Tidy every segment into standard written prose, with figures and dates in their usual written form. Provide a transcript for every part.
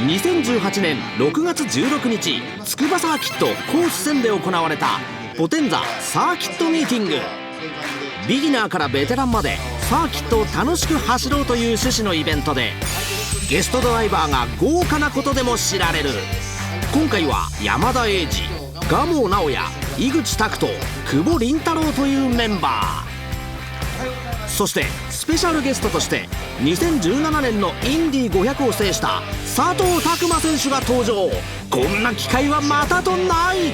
2018年6月16日筑波サーキットコース1000で行われたポテンザサーキットミーティング。ビギナーからベテランまでサーキットを楽しく走ろうという趣旨のイベントで、ゲストドライバーが豪華なことでも知られる。今回は山田栄二、蒲生直也、井口拓人、久保凛太郎というメンバー。そしてスペシャルゲストとして2017年のインディ500を制した佐藤拓磨選手が登場。こんな機会はまたとない。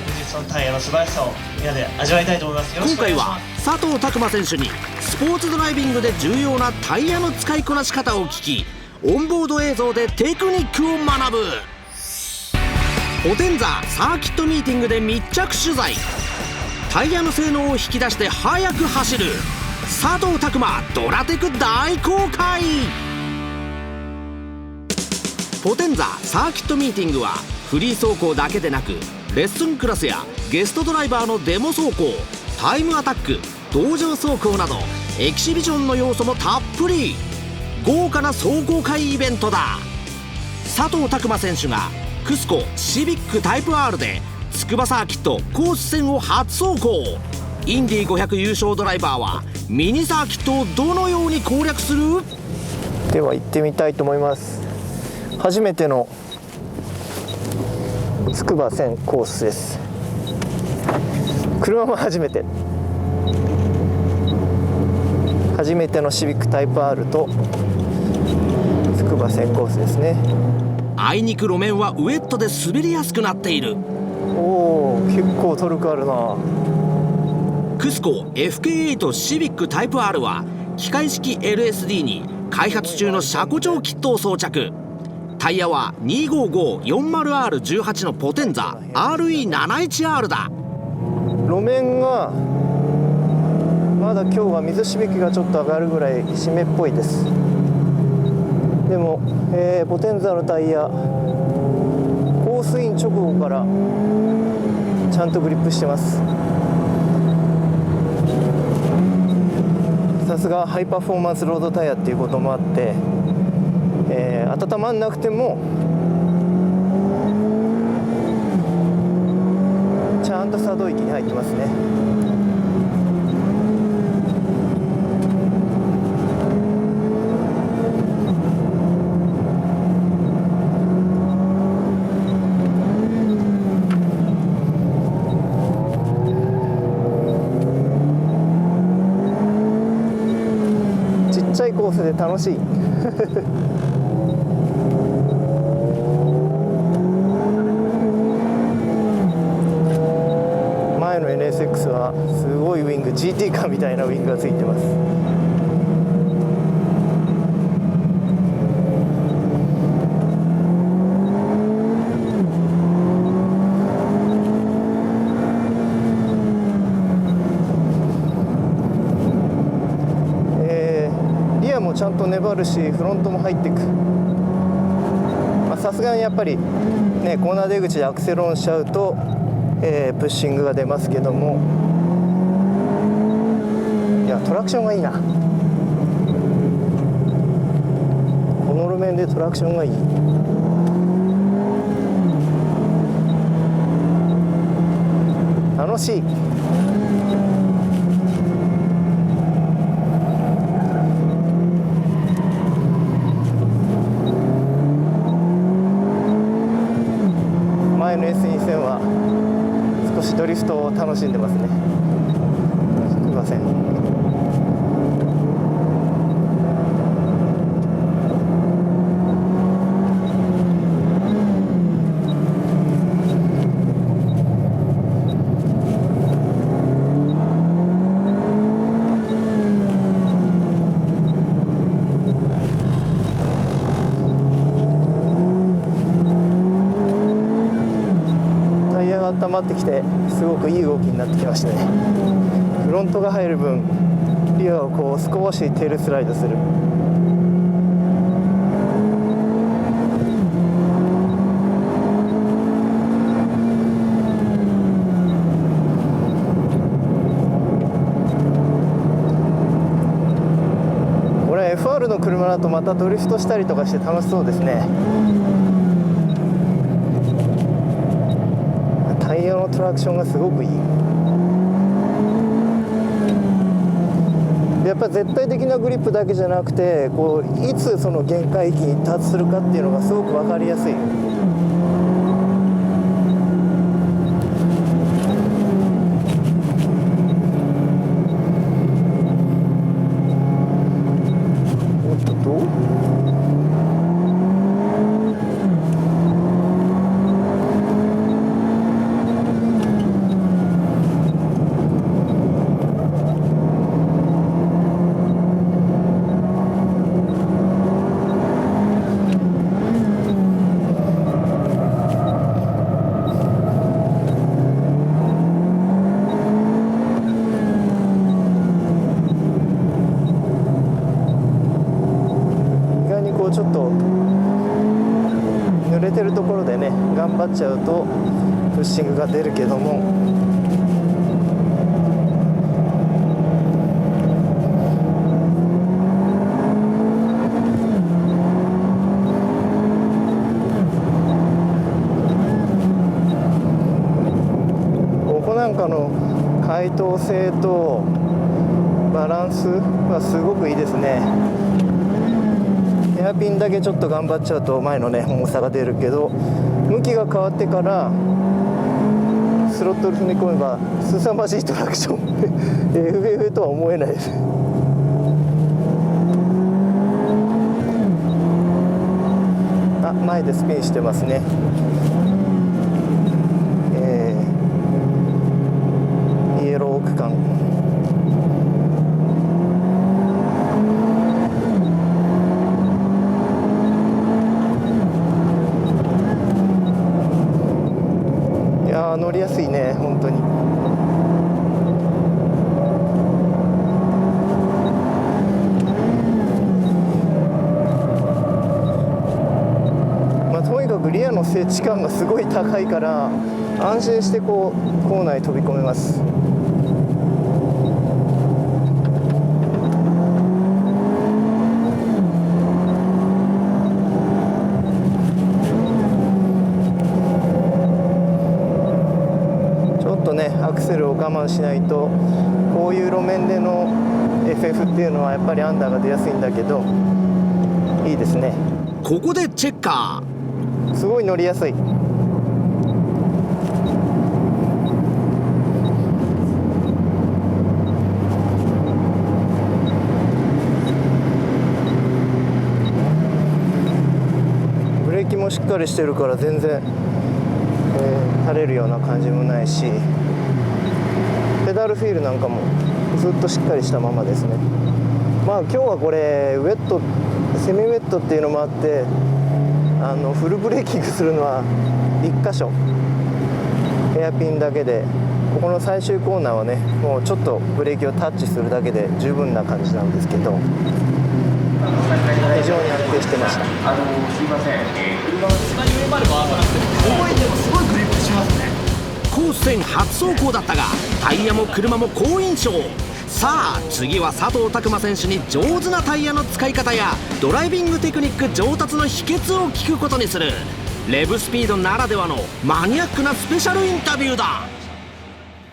タイヤの素晴らしさをみんなで味わいたいと思います。今回は佐藤拓磨選手にスポーツドライビングで重要なタイヤの使いこなし方を聞き、オンボード映像でテクニックを学ぶ。ポテンザサーキットミーティングで密着取材。タイヤの性能を引き出して速く走る佐藤拓磨ドラテク大公開。ポテンザサーキットミーティングはフリー走行だけでなく、レッスンクラスやゲストドライバーのデモ走行、タイムアタック、道場走行などエキシビションの要素もたっぷり。豪華な壮行会イベントだ。佐藤拓磨選手がクスコシビックタイプ R で筑波サーキットコース戦を初走行。インディ500優勝ドライバーはミニサーキットをどのように攻略する？では行ってみたいと思います。初めての筑波線コースです。車も初めてのシビックタイプ R と筑波線コースですね。あいにく路面はウェットで滑りやすくなっている。おお、結構トルクあるな。クスコ FK8 シビックタイプ R は機械式 LSD に開発中の車庫長キットを装着。タイヤは 25540R18 のポテンザ RE71R だ。路面がまだ今日は水しぶきがちょっと上がるぐらい湿っぽいです。でも、ポテンザのタイヤコースイン直後からちゃんとグリップしてます。さすがハイパフォーマンスロードタイヤっていうこともあって、温まんなくてもちゃんと作動域に入ってますね。ちっちゃいコースで楽しい前の NSX はすごいウィング、 GT カーみたいなウィングがついてます。リアもちゃんと粘るし、フロントも入っていく。さすがにやっぱりね、コーナー出口でアクセルオンしちゃうとプッシングが出ますけども、いやトラクションがいいな。この路面でトラクションがいい。楽しい。前の S2000 は少しドリフトを楽しんでますね。すみません。温まってきてすごくいい動きになってきましたね。フロントが入る分リアをこう少しテールスライドする。これ FR の車だとまたドリフトしたりとかして楽しそうですね。タイヤのトラクションがすごくいい。やっぱ絶対的なグリップだけじゃなくて、こういつその限界域に達するかっていうのがすごく分かりやすい。ちょっと濡れてるところでね頑張っちゃうとプッシングが出るけども、ここなんかの解凍性とバランスはすごくいいですね。ヘアピンだけちょっと頑張っちゃうと前のね重さが出るけど、向きが変わってからスロットル踏み込めば凄まじいトラクションFF とは思えないです。あ、前でスピンしてますね。イエロー区間。乗りやすいね、本当に。とにかくリアの接地感がすごい高いから安心してこうコーナーに飛び込めます。アクセルを我慢しないと、こういう路面での FF っていうのはやっぱりアンダーが出やすいんだけど、いいですね。ここでチェッカー。すごい乗りやすい。ブレーキもしっかりしてるから全然、垂れるような感じもないし、ペダルフィールなんかもずっとしっかりしたままですね。まあ今日はこれウェット、セミウェットっていうのもあって、フルブレーキングするのは1箇所ヘアピンだけで、ここの最終コーナーはねもうちょっとブレーキをタッチするだけで十分な感じなんですけど、非常に安定してました。すいません、車の砂に上まで回さなくても覚えてもすごいグリップしますね。コース戦初走行だったがタイヤも車も好印象。さあ次は佐藤拓磨選手に上手なタイヤの使い方やドライビングテクニック上達の秘訣を聞くことにする。レブスピードならではのマニアックなスペシャルインタビューだ。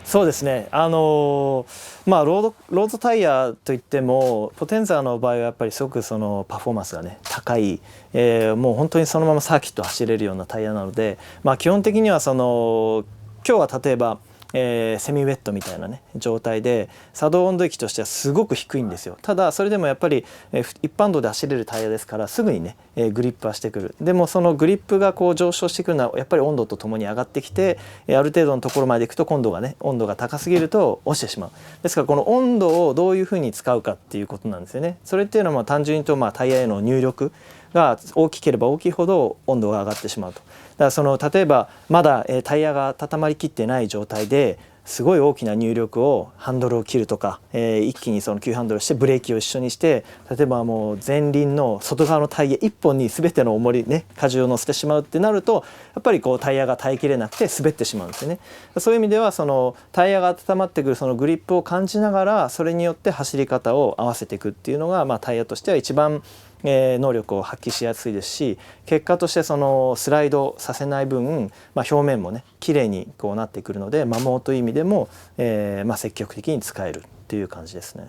そうですね、ロードタイヤといってもポテンザーの場合はやっぱりすごくそのパフォーマンスがね高い、もう本当にそのままサーキット走れるようなタイヤなので、基本的にはその今日は例えばセミウェットみたいなね状態で作動温度域としてはすごく低いんですよ。ただそれでもやっぱり一般道で走れるタイヤですからすぐにねグリップはしてくる。でもそのグリップがこう上昇してくるのはやっぱり温度とともに上がってきて、ある程度のところまでいくと今度はね温度が高すぎると落ちてしまう。ですからこの温度をどういうふうに使うかっていうことなんですよね。それっていうのは単純に言うとタイヤへの入力が大きければ大きいほど温度が上がってしまうと。だから例えばまだタイヤが固まりきってない状態ですごい大きな入力をハンドルを切るとか、一気にその急ハンドルしてブレーキを一緒にして、例えばもう前輪の外側のタイヤ1本に全ての重りね荷重を乗せてしまうってなるとやっぱりこうタイヤが耐えきれなくて滑ってしまうんですよね。そういう意味ではそのタイヤが温まってくるそのグリップを感じながらそれによって走り方を合わせていくっていうのが、タイヤとしては一番能力を発揮しやすいですし、結果としてそのスライドさせない分、表面もね綺麗にこうなってくるので、摩耗という意味でも、積極的に使えるっていう感じですね。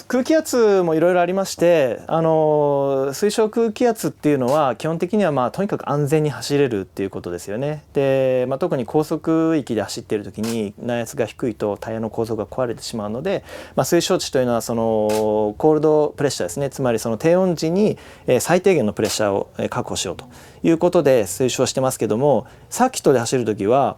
空気圧もいろいろありまして、推奨空気圧っていうのは基本的にはとにかく安全に走れるっていうことですよね。で、特に高速域で走っている時に内圧が低いとタイヤの構造が壊れてしまうので、推奨値というのはそのコールドプレッシャーですね、つまりその低温時に最低限のプレッシャーを確保しようということで推奨してますけども、サーキットで走る時は、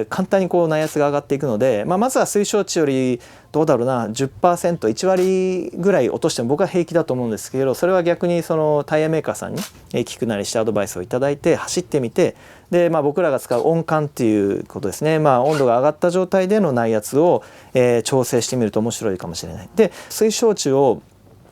簡単にこう内圧が上がっていくので、まずは推奨値よりどうだろうな 10%1 割ぐらい落としても僕は平気だと思うんですけど、それは逆にそのタイヤメーカーさんに聞くなりしてアドバイスをいただいて走ってみて、で、僕らが使う温感っていうことですね、温度が上がった状態での内圧を、調整してみると面白いかもしれない。で、推奨値を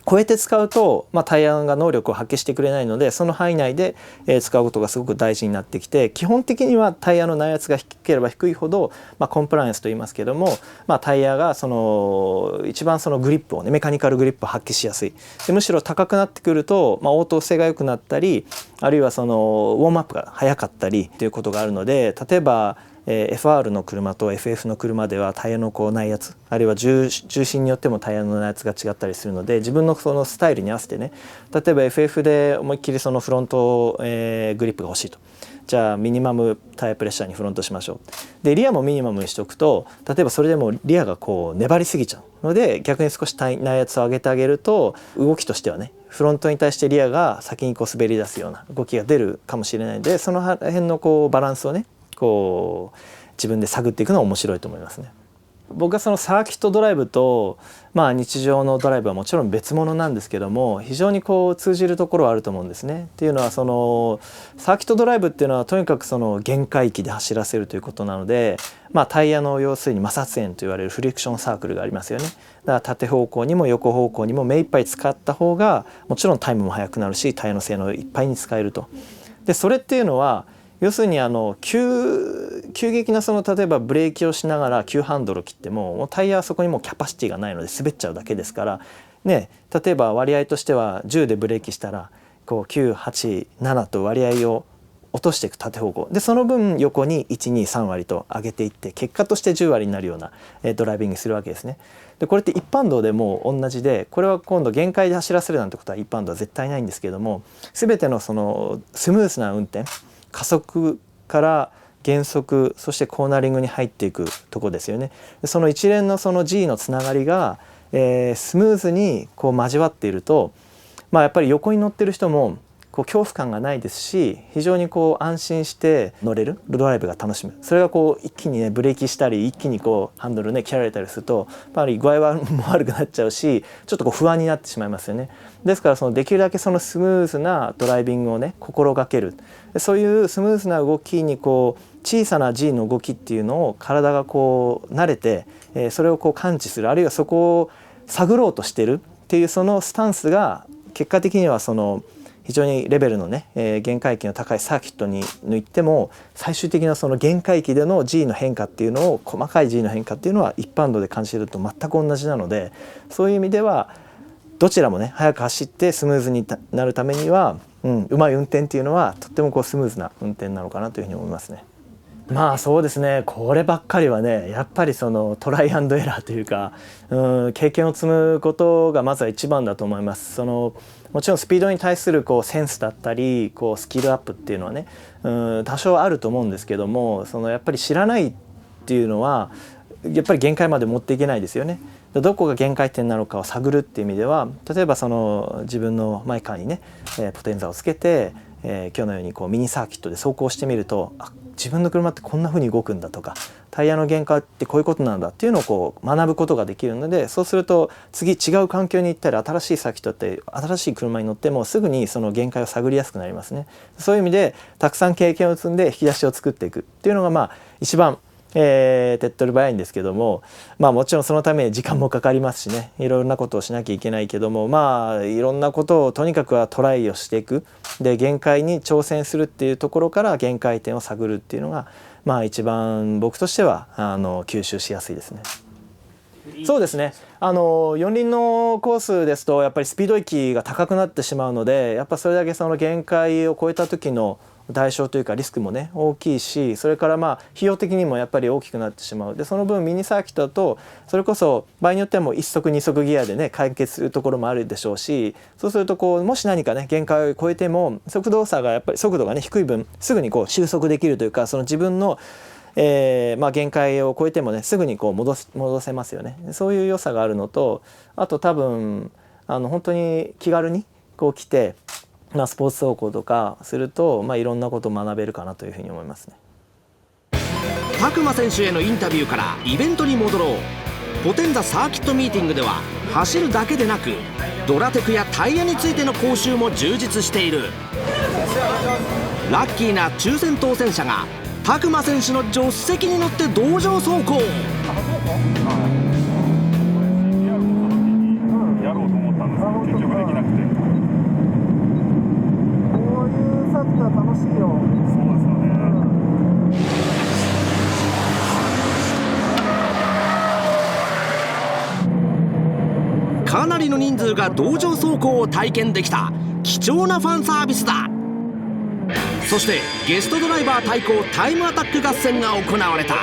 超えて使うと、タイヤが能力を発揮してくれないので、その範囲内で使うことがすごく大事になってきて、基本的にはタイヤの内圧が低ければ低いほど、コンプライアンスと言いますけども、タイヤがその一番そのグリップをね、メカニカルグリップを発揮しやすい。で、むしろ高くなってくると、応答性が良くなったり、あるいはそのウォームアップが早かったりということがあるので、例えばFR の車と FF の車ではタイヤのこう内圧、あるいは重心によってもタイヤの内圧が違ったりするので、自分のそのスタイルに合わせてね、例えば FF で思いっきりそのフロント、グリップが欲しいと、じゃあミニマムタイヤプレッシャーにフロントしましょう。でリアもミニマムにしておくと、例えばそれでもリアがこう粘りすぎちゃうので、逆に少し内圧を上げてあげると、動きとしてはね、フロントに対してリアが先にこう滑り出すような動きが出るかもしれないので、その辺のこうバランスをね、こう自分で探っていくのは面白いと思いますね。僕はそのサーキットドライブと、日常のドライブはもちろん別物なんですけども、非常にこう通じるところはあると思うんですね。っていうのは、そのサーキットドライブっていうのはとにかくその限界域で走らせるということなので、タイヤの要するに摩擦円と言われるフリクションサークルがありますよね。だから縦方向にも横方向にも目いっぱい使った方がもちろんタイムも速くなるし、タイヤの性能いっぱいに使えると。でそれっていうのは要するに急激なその例えばブレーキをしながら急ハンドルを切ってもタイヤはそこにもうキャパシティがないので滑っちゃうだけですからね。例えば割合としては10でブレーキしたらこう9、8、7と割合を落としていく縦方向で、その分横に1、2、3割と上げていって、結果として10割になるようなドライビングするわけですね。でこれって一般道でも同じで、これは今度限界で走らせるなんてことは一般道は絶対ないんですけども、全てのそのスムースな運転、加速から減速、そしてコーナリングに入っていくとこですよね。その一連のその G のつながりが、スムーズにこう交わっていると、やっぱり横に乗ってる人もこう恐怖感がないですし、非常にこう安心して乗れるドライブが楽しむ。それがこう一気にねブレーキしたり、一気にこうハンドルね切られたりすると、やっぱり具合も悪くなっちゃうし、ちょっとこう不安になってしまいますよね。ですからそのできるだけそのスムーズなドライビングをね心がける。そういうスムーズな動きにこう小さな G の動きっていうのを体がこう慣れて、それをこう感知する、あるいはそこを探ろうとしてるっていうそのスタンスが結果的にはその非常にレベルのね、限界域の高いサーキットに行っても最終的なその限界域での G の変化っていうのを、細かい G の変化っていうのは一般道で感じると全く同じなので、そういう意味ではどちらもね速く走ってスムーズになるためには、うまい運転っていうのはとってもこうスムーズな運転なのかなというふうに思いますね。そうですね、こればっかりはねやっぱりそのトライアンドエラーというか、経験を積むことがまずは一番だと思います。もちろんスピードに対するこうセンスだったりこうスキルアップっていうのはね、多少あると思うんですけども、やっぱり知らないっていうのはやっぱり限界まで持っていけないですよね。どこが限界点なのかを探るっていう意味では、例えば自分のマイカーにね、ポテンザをつけて、今日のようにこうミニサーキットで走行してみると、自分の車ってこんな風に動くんだとか、タイヤの限界ってこういうことなんだっていうのをこう学ぶことができるので、そうすると次違う環境に行ったり新しいサーキットって新しい車に乗ってもすぐにその限界を探りやすくなりますね。そういう意味でたくさん経験を積んで引き出しを作っていくっていうのが一番手っ取り早いんですけども、もちろんそのために時間もかかりますしね、いろんなことをしなきゃいけないけども、いろんなことをとにかくはトライをしていく。で限界に挑戦するっていうところから限界点を探るっていうのが一番僕としては吸収しやすいですね。そうですね、四輪のコースですとやっぱりスピード域が高くなってしまうので、やっぱそれだけその限界を超えた時の代償というかリスクもね大きいし、それから費用的にもやっぱり大きくなってしまう。でその分ミニサーキットだとそれこそ場合によってはもう1速2速ギアでね解決するところもあるでしょうし、そうするともし何かね限界を超えても速度差がやっぱり速度がね低い分すぐに収束できるというか、その自分の限界を超えてもねすぐに戻せますよね。そういう良さがあるのと、あと多分本当に気軽に来て、スポーツ走行とかすると、いろんなことを学べるかなというふうに思いますね。拓磨選手へのインタビューからイベントに戻ろう。ポテンザサーキットミーティングでは走るだけでなくドラテクやタイヤについての講習も充実している。ラッキーな抽選当選者が拓磨選手の助手席に乗って道場走行。やろうと思ったんですけど結局できなくて。こういうサッカー楽しいよ。そうですよね。かなりの人数が道場走行を体験できた貴重なファンサービスだ。そしてゲストドライバー対抗タイムアタック合戦が行われた。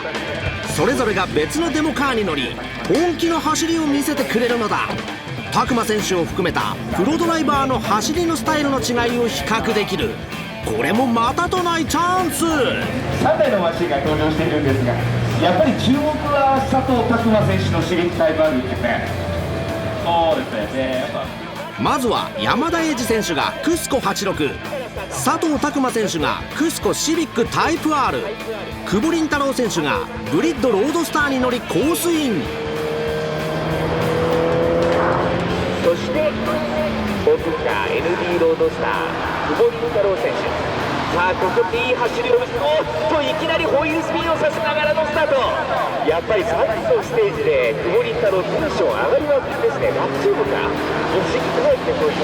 それぞれが別のデモカーに乗り本気の走りを見せてくれるのだ。拓磨選手を含めたプロドライバーの走りのスタイルの違いを比較できる。これもまたとないチャンス。3台のマシンが登場しているんですが、やっぱり注目は佐藤拓磨選手の刺激タイムアウトですね。そうですね。やっぱまずは山田英二選手がクスコ86、佐藤拓磨選手がクスコシビックタイプ R、 久保凛太郎選手がブリッドロードスターに乗りコースイン。そしてオープンカー ND ロードスター久保凛太郎選手。さあここでいい走りを見せ、おっといきなりホイールスピンをさせながらのスタート。やっぱりさっきのステージで久保凛太郎テンション上がりまくりですね。大丈夫か、不思議と入ってこいと。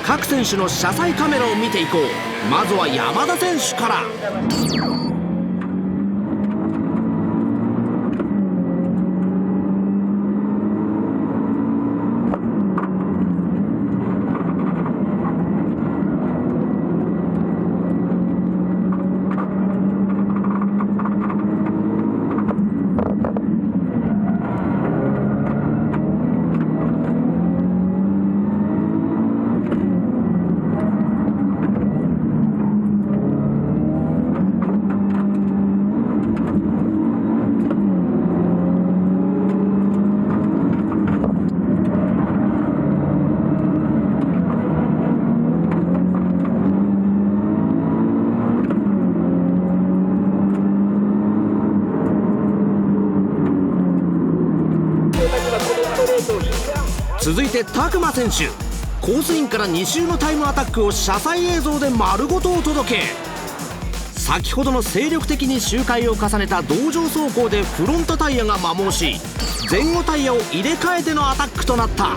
各選手の車載カメラを見ていこう。まずは山田選手から。続いて拓磨選手、コースインから2周のタイムアタックを車載映像で丸ごとお届け。先ほどの精力的に周回を重ねた道場走行でフロントタイヤが摩耗し、前後タイヤを入れ替えてのアタックとなった。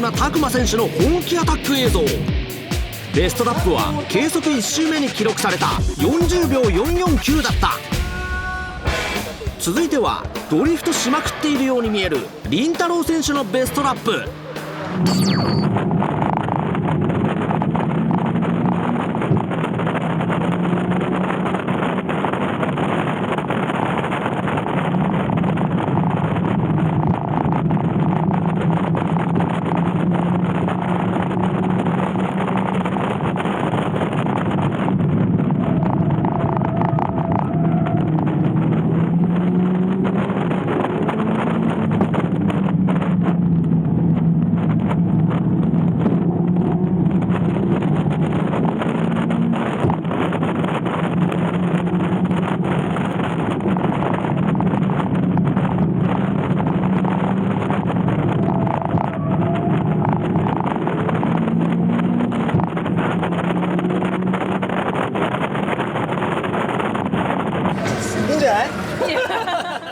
な拓磨選手の本気アタック映像。ベストラップは計測1周目に記録された40秒449だった。続いてはドリフトしまくっているように見える凛太郎選手のベストラップ。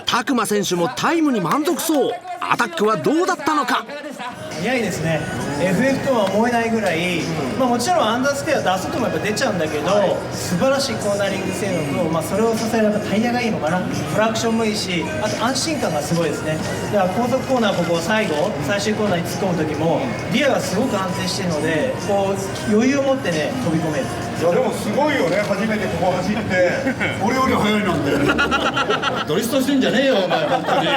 拓磨選手もタイムに満足そう。アタックはどうだったのか。早いですね。 FF とは思えないぐらい、もちろんアンダーステア出すともやっぱ出ちゃうんだけど、素晴らしいコーナリング性能と、それを支えるタイヤがいいのかな、トラクションもいいし、あと安心感がすごいですね。だから高速コーナー、ここ最終コーナーに突っ込む時もリアがすごく安定してるので、こう余裕を持ってね飛び込める。いやでもすごいよね、初めてここ走って俺より速いなんてドリフトしてんじゃねえよお前、本当にち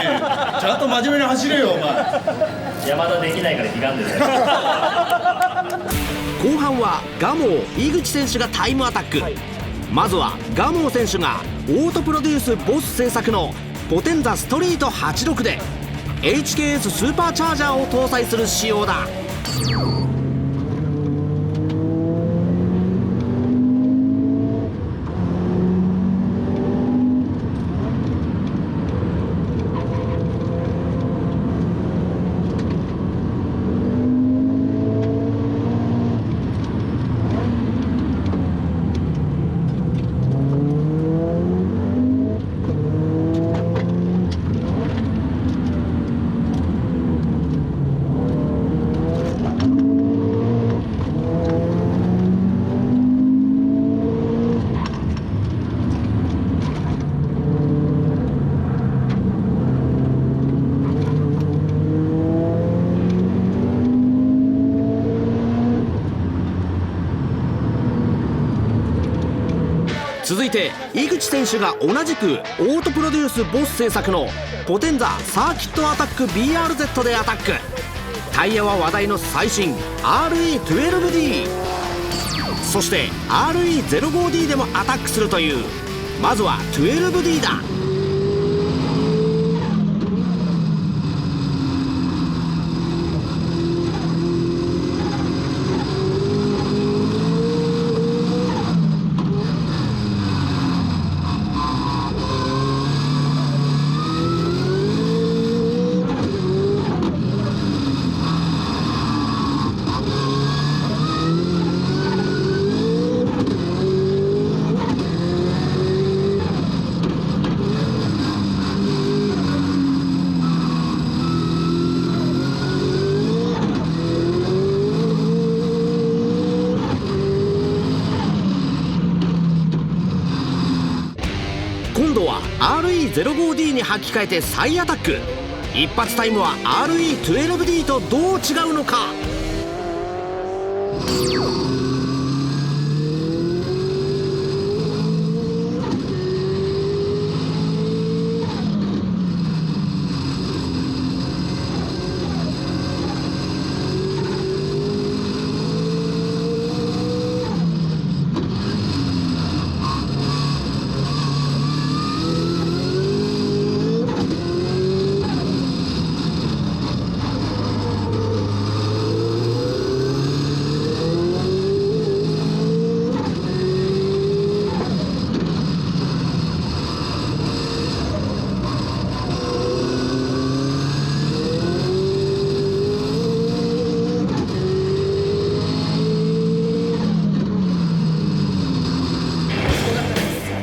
ゃんと真面目に走れよお前。山田できないから悲願でね後半は蒲生井口選手がタイムアタック。まずは蒲生選手がオートプロデュースボス製作のポテンザストリート86で HKS スーパーチャージャーを搭載する仕様だ。続いて井口選手が同じくオートプロデュースボス製作のポテンザサーキットアタック BRZ でアタック。タイヤは話題の最新 RE12D、 そして RE05D でもアタックするという。まずは 12D だ。今度は RE05D に履き替えて再アタック。一発タイムは RE12D とどう違うのか。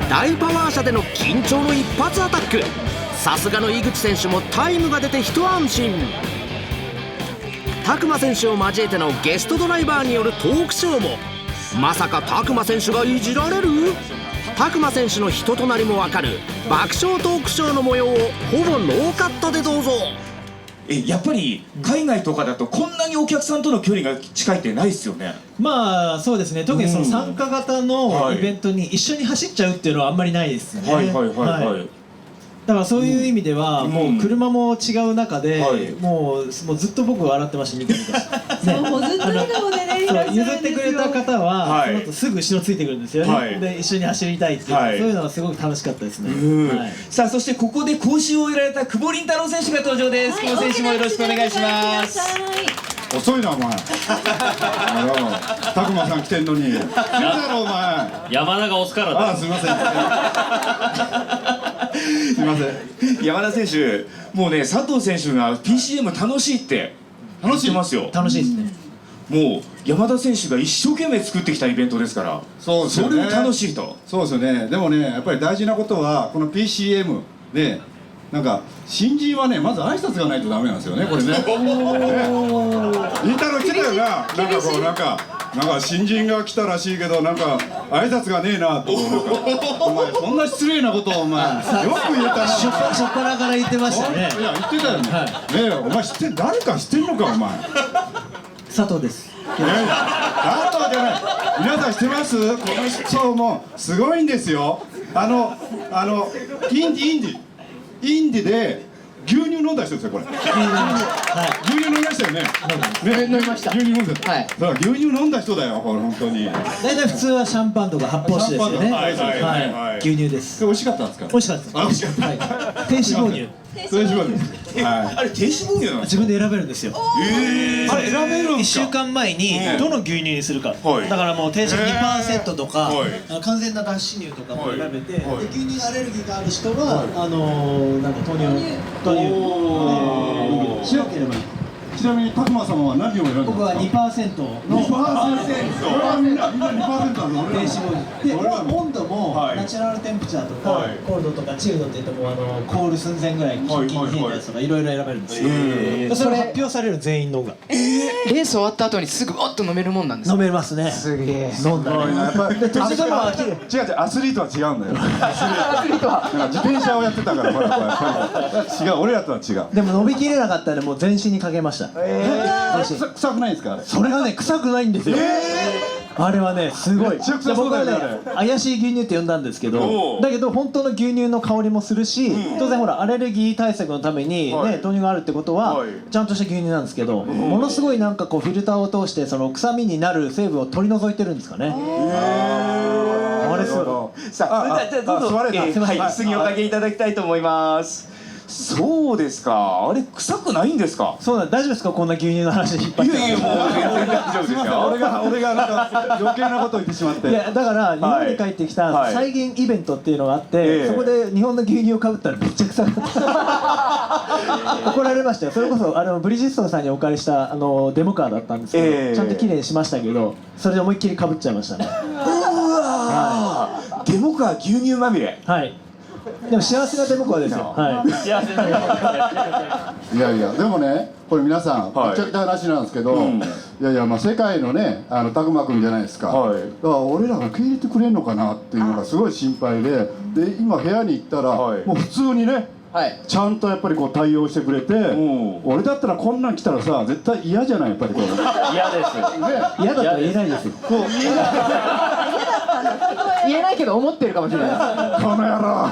大パワー車での緊張の一発アタック。さすがの井口選手もタイムが出て一安心。拓磨選手を交えてのゲストドライバーによるトークショーも。まさか拓磨選手がいじられる？拓磨選手の人となりもわかる爆笑トークショーの模様をほぼノーカットでどうぞ。やっぱり海外とかだとこんなにお客さんとの距離が近いってないですよね。まあそうですね、特にその参加型のイベントに一緒に走っちゃうっていうのはあんまりないですね。はいはいはいはい、だからそういう意味ではもう車も違う中でもうずっと僕笑ってました、ニコニコして。もうずっと笑顔でね、いらっしゃるんですよ。譲ってくれた方はその後すぐ後ろついてくるんですよね。で一緒に走りたいっていう、そういうのはすごく楽しかったですね。さあそしてここで講習を終えられた久保凛太郎選手が登場です。久保選手もよろしくお願いします。遅いなお前。拓磨さん来てんのに。なんだろお前。山田が押すからだ。あ、すみません。すみません。山田選手、もうね佐藤選手が PCM 楽しいって言ってますよ。楽しいですね。もう山田選手が一生懸命作ってきたイベントですから、そうですよね、それも楽しいと。そうですよね。でもね、やっぱり大事なことはこの PCM でなんか新人はね、まず挨拶がないとダメなんですよね、これね。りんたろー来てたよな。なんかこうなんか新人が来たらしいけどなんか挨拶がねえなと思う。なんかお前そんな失礼なことをお前よく言えたな。初っ端から言ってましたね。いや言ってたよね。ねえお前知ってる、誰か知ってんのかお前。佐藤です。佐藤じゃない。皆さん知ってます？この人もすごいんですよ。インディで牛乳飲んだ人ですよこれ。牛乳飲みましたよね。飲みました。牛乳飲んだ。はい。だから牛乳飲んだ人だよこれ本当に。大体普通はシャンパンとか発泡酒ですよね。はい。牛乳です。美味しかったんですか？美味しかったです。美味しかった。低脂肪乳。低脂肪乳。あれ低脂肪乳なの？自分で選べるんですよ。あれ選べるん1ですか？週間前にどの牛乳にするか。だからもう低脂 2% とか完全な脱脂乳とかも選べて、で牛乳アレルギーがある人はなんか豆乳白ければいい。ちなみに拓磨様は何を選んだんですか？僕は 2% の 2%。俺はみんな 2% なの。低脂肪乳で温度もナチュラルテンプチャーとかコールドとかチルドっていっても凍る寸前ぐらいキンキンに冷えたやつとかいろいろ選べるんですよ。それ発表される全員のがレース終わった後にすぐおっと飲めるもんなんですか？飲めますね。すげえ。飲んだね。やっぱりで途中でも違うアスリートは違うんだよ。アスリートはなんか自転車をやってたからほらやっぱり違う、俺らとは違う。でも伸びきれなかったらもう全身にかけました。臭くないですか？それがね臭くないんですよ。あれはねすごい。僕はね怪しい牛乳って呼んだんですけど、だけど本当の牛乳の香りもするし、当然ほらアレルギー対策のためにね豆乳があるってことはちゃんとした牛乳なんですけど、ものすごいなんかこうフィルターを通してその臭みになる成分を取り除いてるんですかね。あれすごい。さあじゃあどうぞ杉おかけいただきたいと思います。そうですか。あれ臭くないんですか？そうなん、大丈夫ですか？こんな牛乳の話引っ張って。いやいやもう全然大丈夫ですよ。俺がなんか余計なことを言ってしまって。いやだから日本に帰ってきた再現イベントっていうのがあって、そこで日本の牛乳をかぶったらめっちゃ臭かった怒られましたよ。それこそブリヂストンさんにお借りしたデモカーだったんですけど、ちゃんときれいにしましたけど、それで思いっきりかぶっちゃいましたね。デモカー牛乳まみれ。はい。でも幸せなデモカーですよ。はい。幸せなデモカー。いやいやでもね、これ皆さん言っちゃった話なんですけど、いやいやまあ世界のね拓磨君じゃないですか。だから俺らが受け入れてくれるのかなっていうのがすごい心配で、今部屋に行ったらもう普通にね。ちゃんとやっぱりこう対応してくれて、俺だったらこんなん来たらさ絶対嫌じゃないやっぱりこう。嫌です。嫌だったら言えないですよ。言えないけど思ってるかもしれない。この野郎。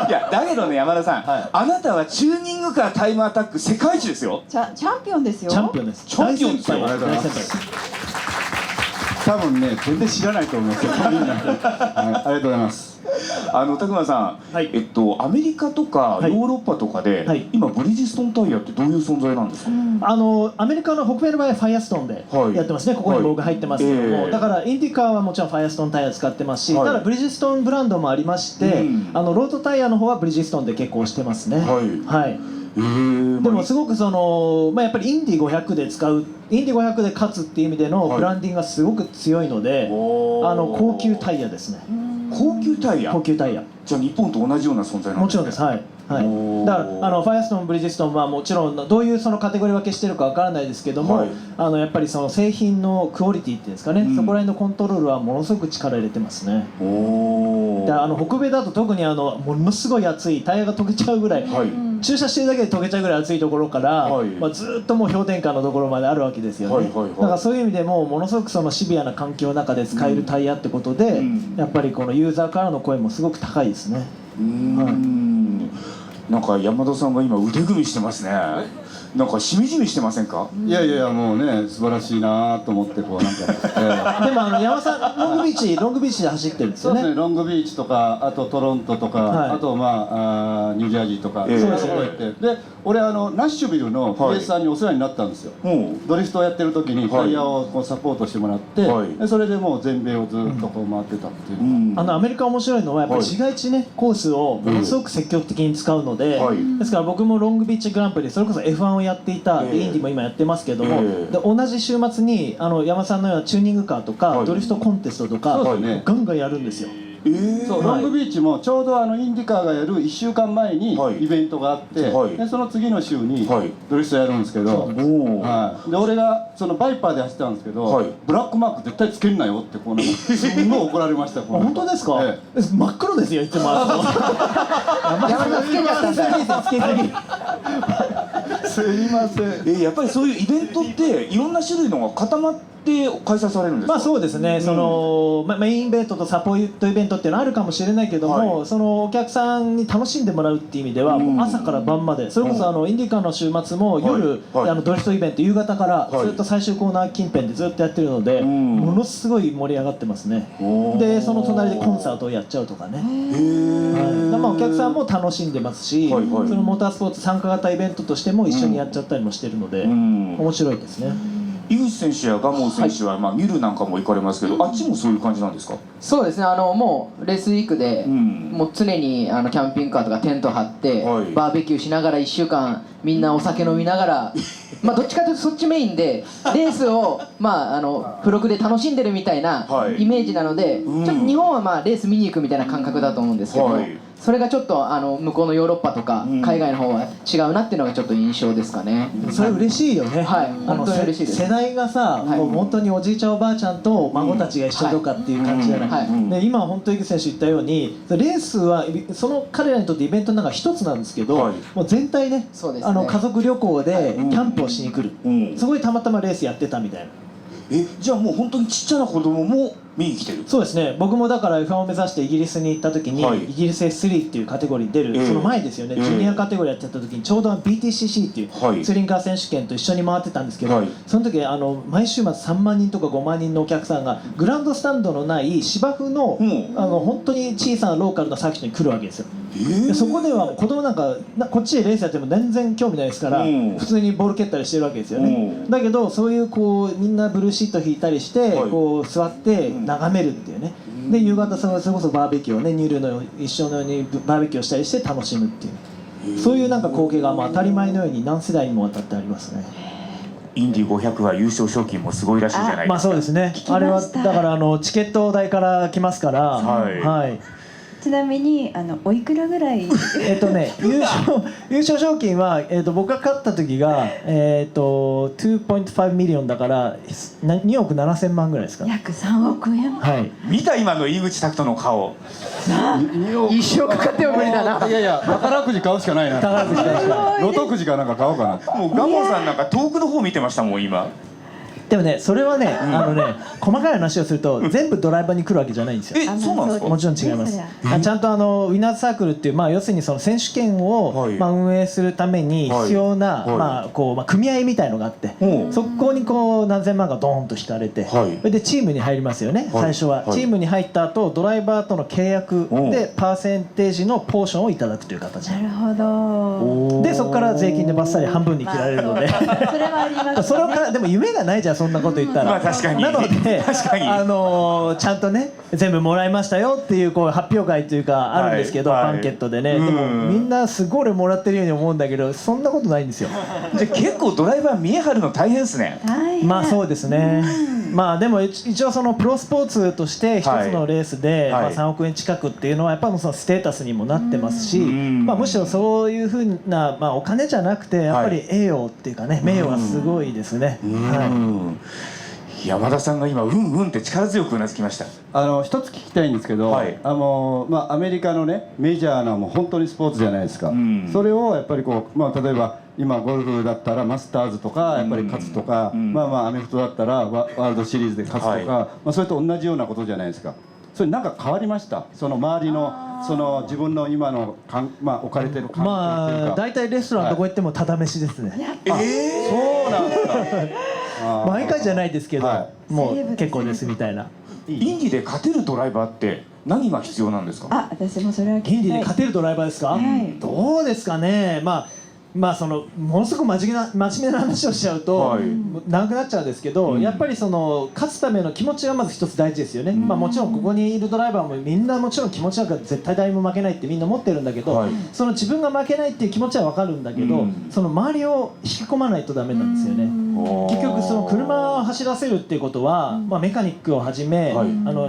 いやだけどね山田さん、あなたはチューニングカータイムアタック世界一ですよ。チャンピオンですよ。チャンピオンです。チャンピオンですよ。多分ね全然知らないと思いますよ。ありがとうございます。拓磨さん、アメリカとかヨーロッパとかで、今ブリヂストンタイヤってどういう存在なんですか？アメリカの北米の場合はファイアストーンでやってますね。ここに僕が入ってますけども、だからインディカーはもちろんファイアストーンタイヤ使ってますし、ただブリヂストンブランドもありまして、ロードタイヤの方はブリヂストンで結構してますね。はい。でもすごくやっぱりインディ500で使う、インディ500で勝つっていう意味でのブランディングがすごく強いので、高級タイヤですね。高級タイヤ。高級タイヤ。じゃあ日本と同じような存在なんですね。もちろんです。はい。はい、だからファイアストーン、ブリヂストンはもちろんどういうそのカテゴリー分けしてるかわからないですけども、やっぱりその製品のクオリティっていうんですかね、そこら辺のコントロールはものすごく力入れてますね。で北米だと特にものすごい暑いタイヤが溶けちゃうぐらい、駐車してるだけで溶けちゃうぐらい暑いところから、ずっともう氷点下のところまであるわけですよね。だからそういう意味でもものすごくそのシビアな環境の中で使えるタイヤってことで、やっぱりこのユーザーからの声もすごく高いですね。なんか山田さんが今腕組みしてますね。なんかしみじみしてませんか？いやいやもうね素晴らしいなと思ってこうなんか、でも山さんロングビーチで走ってるんですよね。そうですね、ロングビーチとかあとトロントとか、あとニュージャージーとか、そういうところ行って、で俺ナッシュビルの PS さんにお世話になったんですよ。ドリフトをやってる時にタイヤをこうサポートしてもらって、でそれでもう全米をずっとこう回ってたっていう。アメリカ面白いのはやっぱり市街地ねコースをものすごく積極的に使うので、ですから僕もロングビーチグランプリそれこそ F1 をやっていた、インディも今やってますけども、で同じ週末に山さんのようなチューニングカーとか、ドリフトコンテストとか、ガンガンやるんですよ。そうロングビーチもちょうどインディカーがやる1週間前にイベントがあって、でその次の週にドリフトやるんですけど、で俺がそのバイパーで走ってたんですけど、ブラックマーク絶対つけんなよってこうなんかすんごい怒られました。本当ですか？真っ黒ですよいつも。山田つけちゃったんだ。つけすぎ。すいません。やっぱりそういうイベントっていろんな種類のが固まって開催されるんですか？そうですね、そのメインイベントとサポートイベントっていうのはあるかもしれないけども、そのお客さんに楽しんでもらうっていう意味では、もう朝から晩まで、それこそインディカーの週末も夜、ドリフトイベント夕方からずっと最終コーナー近辺でずっとやってるので、ものすごい盛り上がってますね。でその隣でコンサートをやっちゃうとかね、お客さんも楽しんでますし、そのモータースポーツ参加型イベントとしても一緒にやっちゃったりもしてるので、面白いですね。井口選手や蒲生選手は、ミルなんかも行かれますけど、あっちもそういう感じなんですか？そうですね、もうレースウィークで、もう常にキャンピングカーとかテント張って、バーベキューしながら1週間みんなお酒飲みながらどっちかというとそっちメインでレースを付録で楽しんでるみたいなイメージなので、ちょっと日本はレース見に行くみたいな感覚だと思うんですけど、それがちょっと向こうのヨーロッパとか海外の方は違うなっていうのがちょっと印象ですかね。それ嬉しいよね。はい、本当に嬉しいです。世代がさ、もう本当におじいちゃんおばあちゃんと孫たちが一緒とかっていう感じじゃない。で今本当に井口選手言ったようにレースはその彼らにとってイベントの中一つなんですけど、もう全体ね、家族旅行でキャンプをしに来る、すごいたまたまレースやってたみたいな。じゃあもう本当にちっちゃな子供も見に来てる？そうですね、僕もだから F1 を目指してイギリスに行った時に、イギリス S3 っていうカテゴリーに出る、その前ですよね、ジュニアカテゴリーやってた時にちょうど BTCC っていうツーリングカー選手権と一緒に回ってたんですけど、その時毎週末3万人とか5万人のお客さんがグランドスタンドのない芝生の、本当に小さなローカルなサーキットに来るわけですよ。でそこでは子供なんかこっちでレースやっても全然興味ないですから、普通にボール蹴ったりしてるわけですよね。だけどそういうみんなブルーシート引いたりして座って眺めるっていうね。で夕方それこそバーベキューをね、ニュールの一緒のようにバーベキューをしたりして楽しむっていう、そういう光景が当たり前のように何世代にもわたってありますね。インディ500は優勝賞金もすごいらしいじゃないですか。そうですね、あれはだからチケット代から来ますから。ちなみにおいくらぐらい？優勝賞金は僕が勝った時が2.5 ミリオンだから2億7,000万ぐらいですか。約3億円。見た今の井口拓人の顔。一生かかっても無理だな。いやいや、宝くじ買うしかないな。宝くじ買うしかない。ロトくじかなんか買おうかな。もう蒲生さんなんか遠くの方見てましたもん今。でもね、それはね、細かい話をすると全部ドライバーに来るわけじゃないんですよ。そうなんですか？もちろん違います。ちゃんとウィナーズサークルっていう、要するにその選手権を運営するために必要な組合みたいのがあって、そこに何千万がドーンと引かれて、それでチームに入りますよね。最初はチームに入った後ドライバーとの契約でパーセンテージのポーションをいただくという形。なるほど。でそこから税金でバッサリ半分に切られるので、それはありますね。それをでも夢がないじゃん、そんなこと言ったら。確かに。なので確かにちゃんとね全部もらいましたよっていう発表会というかあるんですけど、バンケットでね。でもみんなすごい俺もらってるように思うんだけど、そんなことないんですよ。じゃあ結構ドライバー見え張るの大変ですね。そうですね。まあでも一応そのプロスポーツとして一つのレースで、まあ、3億円近くっていうのはやっぱりそのステータスにもなってますし、まあ、むしろそういうふうな、まあ、お金じゃなくてやっぱり栄誉っていうかね、名誉はすごいですね。山田さんが今うんうんって力強くうなずきました。一つ聞きたいんですけど、まあ、アメリカのねメジャーなもう本当にスポーツじゃないですか、それをやっぱりこう、まあ、例えば今ゴルフだったらマスターズとかやっぱり勝つとか、まあまあアメフトだったらワールドシリーズで勝つとか、まあ、それと同じようなことじゃないですか。それなんか変わりました？その周りのその自分の今のまあ置かれてる環境っていうか。まあ大体レストランどこ行ってもただ飯ですね。そうなんですか。毎回じゃないですけど、もう結構ですみたいな。インディで勝てるドライバーって何が必要なんですか？私もそれは聞きたい。インディで勝てるドライバーですか？どうですかね。まあそのものすごく真面目な話をしちゃうと、長くなっちゃうんですけど、やっぱりその勝つための気持ちがまず一つ大事ですよね。まあもちろんここにいるドライバーもみんなもちろん気持ちなんか絶対誰も負けないってみんな思ってるんだけど、その自分が負けないっていう気持ちは分かるんだけど、その周りを引き込まないとダメなんですよね。結局その車を走らせるっていうことは、まあ、メカニックをはじめ、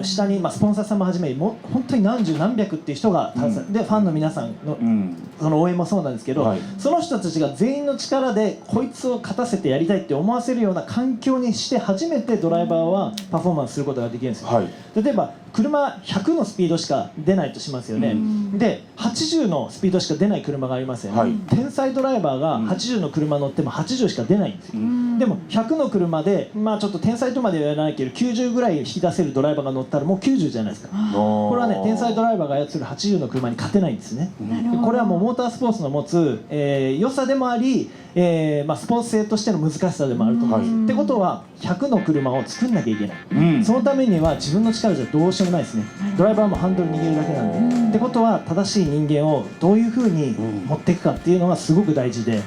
下に、まあ、スポンサーさんもはじめ本当に何十何百っていう人が、でファンの皆さんの、その応援もそうなんですけど、その人たちが全員の力でこいつを勝たせてやりたいって思わせるような環境にして初めてドライバーはパフォーマンスすることができるんですよ。例えば車100のスピードしか出ないとしますよね、で80のスピードしか出ない車がありますよね、天才ドライバーが80の車乗っても80しか出ないんですよ、でも100の車で、まあちょっと天才とまでは言わないけど90ぐらい引き出せるドライバーが乗ったらもう90じゃないですか。これはね天才ドライバーが操る80の車に勝てないんですね。これはもうモータースポーツの持つ、良さでもあり、まあ、スポーツ性としての難しさでもあると思うんです、ってことは100の車を作んなきゃいけない、そのためには自分の力じゃどうしようもないですね。ドライバーもハンドル握るだけなんで、ってことは正しい人間をどういうふうに持っていくかっていうのがすごく大事で、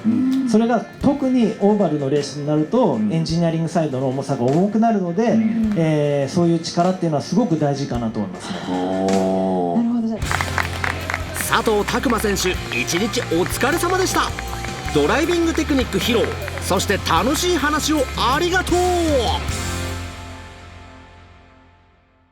それが特にオーバルのレースになるとエンジニアリングサイドの重さが重くなるので、そういう力っていうのはすごく大事かなと思いますね。佐藤拓磨選手、一日お疲れ様でした。ドライビングテクニック披露、そして楽しい話をありがとう。